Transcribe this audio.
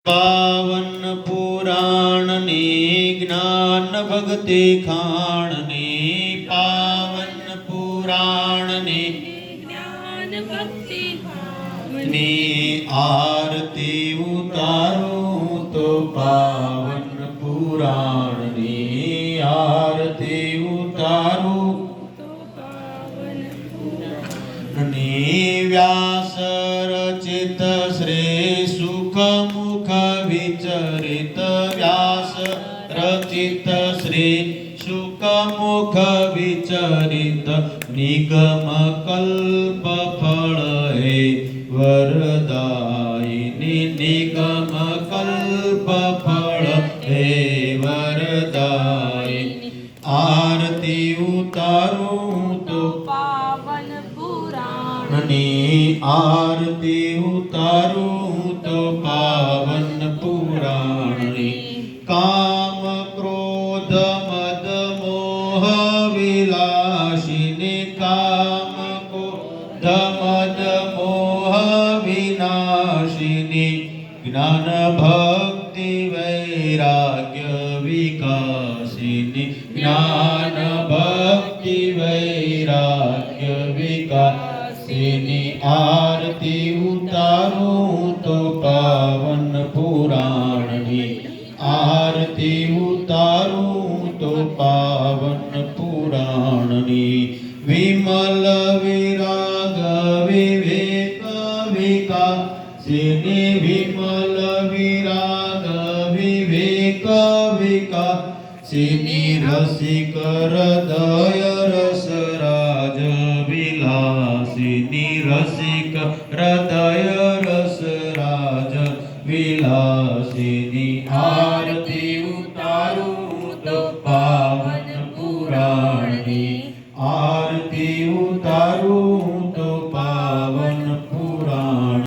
पावन पुराण ने ज्ञान भक्ति खान ने पावन पुराण ने ज्ञान भक्ति ने आरती उतारो तो पावन पुराण ने आरती उतारो तो पावन ने व्यास रचित श्री सुख मुख विचरित व्यास रचित श्री सुख मुख विचरित निगम कल्प फल हे वरदायिनी निगम कल्प फल हे वरदायिनी आरती उतारो तो पावन पुराण ने आरती उतारो तो पावन पुराण ने काम क्रोध मद मोह विलासिनी काम क्रोध मद मोह विनाशिनी ज्ञान भक्ति वैराग्य विकासिनी ज्ञान भक्ति वैराग्य विकासिनी आरती उतारो तो पावन पुराण ने आरती उतारो तो पावन पुराण ने विमल विराग विवेक विकासिनी विमल विराग विवेक विकासिनी रसिक हृदय रस राज विलासिनी रसिक हृदय रस राज विलासिनी आरती उतारो तो पावन पुराण ने आरती उतारो